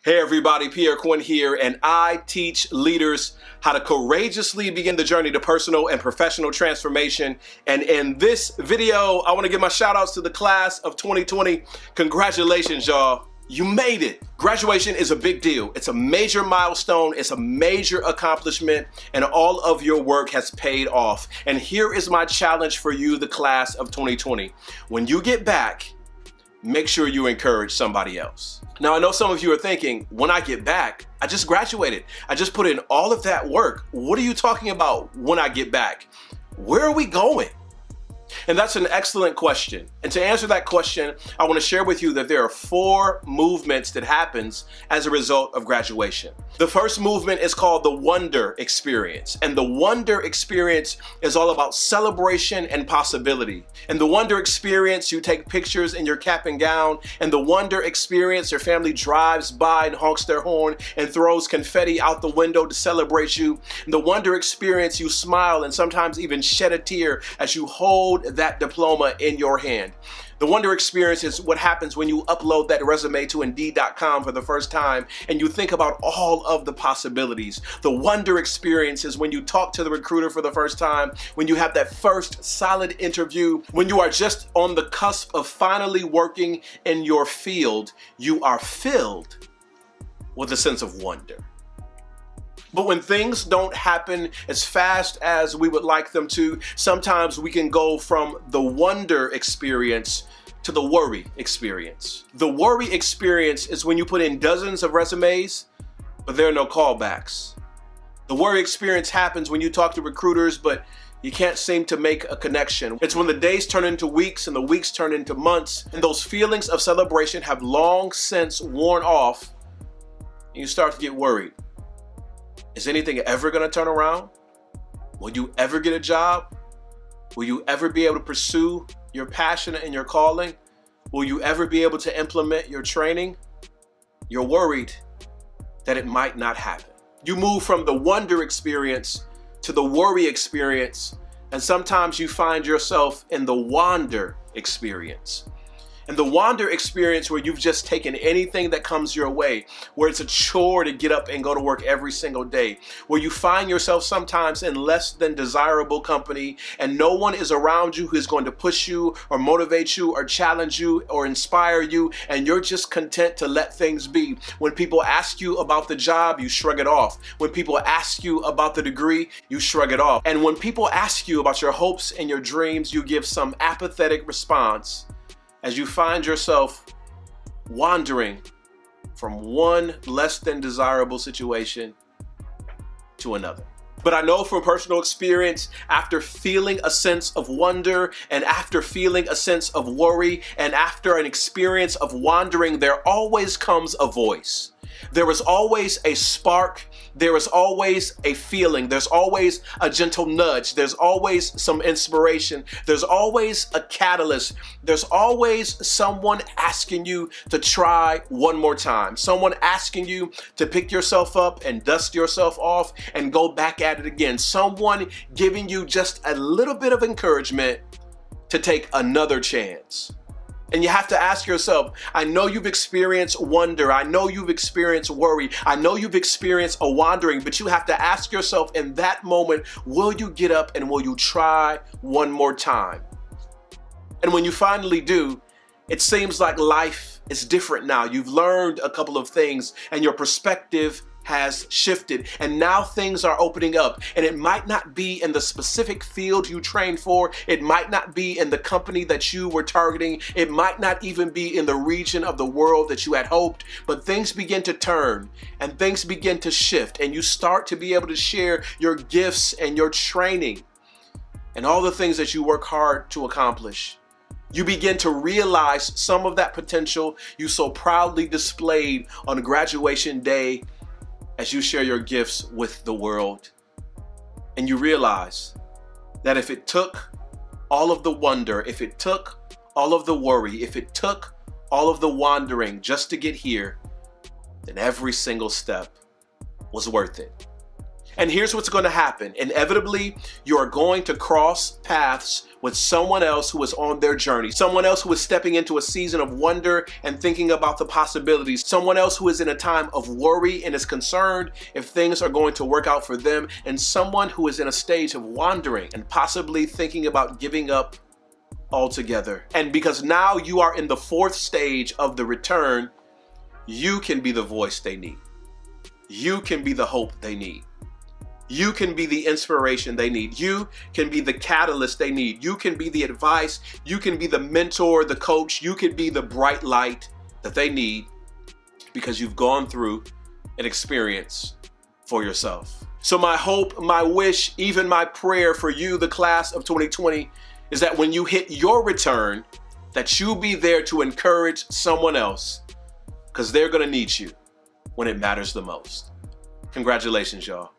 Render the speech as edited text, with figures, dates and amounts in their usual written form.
Hey everybody, Pierre Quinn here, and I teach leaders how to courageously begin the journey to personal and professional transformation. And in this video, I want to give my shout outs to the class of 2020. Congratulations, y'all. You made it. Graduation is a big deal. It's a major milestone. It's a major accomplishment, and all of your work has paid off. And here is my challenge for you, the class of 2020. When you get back, make sure you encourage somebody else. Now, I know some of you are thinking, when I get back, I just graduated. I just put in all of that work. What are you talking about when I get back? Where are we going? And that's an excellent question. And to answer that question, I want to share with you that there are 4 movements that happens as a result of graduation. The first movement is called the wonder experience. And the wonder experience is all about celebration and possibility. In the wonder experience, you take pictures in your cap and gown. In the wonder experience, your family drives by and honks their horn and throws confetti out the window to celebrate you. In the wonder experience, you smile and sometimes even shed a tear as you hold that diploma in your hand. The wonder experience is what happens when you upload that resume to Indeed.com for the first time and you think about all of the possibilities. The wonder experience is when you talk to the recruiter for the first time, when you have that first solid interview, when you are just on the cusp of finally working in your field. You are filled with a sense of wonder. But when things don't happen as fast as we would like them to, sometimes we can go from the wonder experience to the worry experience. The worry experience is when you put in dozens of resumes, but there are no callbacks. The worry experience happens when you talk to recruiters, but you can't seem to make a connection. It's when the days turn into weeks and the weeks turn into months, and those feelings of celebration have long since worn off, and you start to get worried. Is anything ever going to turn around? Will you ever get a job? Will you ever be able to pursue your passion and your calling? Will you ever be able to implement your training? You're worried that it might not happen. You move from the wonder experience to the worry experience, and sometimes you find yourself in the wander experience. And the wander experience, where you've just taken anything that comes your way, where it's a chore to get up and go to work every single day, where you find yourself sometimes in less than desirable company and no one is around you who's going to push you or motivate you or challenge you or inspire you, and you're just content to let things be. When people ask you about the job, you shrug it off. When people ask you about the degree, you shrug it off. And when people ask you about your hopes and your dreams, you give some apathetic response, as you find yourself wandering from one less than desirable situation to another. But I know from personal experience, after feeling a sense of wonder and after feeling a sense of worry and after an experience of wandering, there always comes a voice. There is always a spark. There is always a feeling. There's always a gentle nudge. There's always some inspiration. There's always a catalyst. There's always someone asking you to try one more time. Someone asking you to pick yourself up and dust yourself off and go back at it again. Someone giving you just a little bit of encouragement to take another chance. And you have to ask yourself, I know you've experienced wonder. I know you've experienced worry. I know you've experienced a wandering, but you have to ask yourself in that moment, will you get up and will you try one more time? And when you finally do, it seems like life is different now. You've learned a couple of things and your perspective has shifted, and now things are opening up, and it might not be in the specific field you trained for. It might not be in the company that you were targeting. It might not even be in the region of the world that you had hoped, but things begin to turn and things begin to shift, and you start to be able to share your gifts and your training and all the things that you work hard to accomplish. You begin to realize some of that potential you so proudly displayed on graduation day as you share your gifts with the world. And you realize that if it took all of the wonder, if it took all of the worry, if it took all of the wandering just to get here, then every single step was worth it. And here's what's going to happen. Inevitably, you are going to cross paths with someone else who is on their journey, someone else who is stepping into a season of wonder and thinking about the possibilities, someone else who is in a time of worry and is concerned if things are going to work out for them, and someone who is in a stage of wandering and possibly thinking about giving up altogether. And because now you are in the fourth stage of the return, you can be the voice they need. You can be the hope they need. You can be the inspiration they need. You can be the catalyst they need. You can be the advice. You can be the mentor, the coach. You can be the bright light that they need because you've gone through an experience for yourself. So my hope, my wish, even my prayer for you, the class of 2020, is that when you hit your return, that you be there to encourage someone else because they're going to need you when it matters the most. Congratulations, y'all.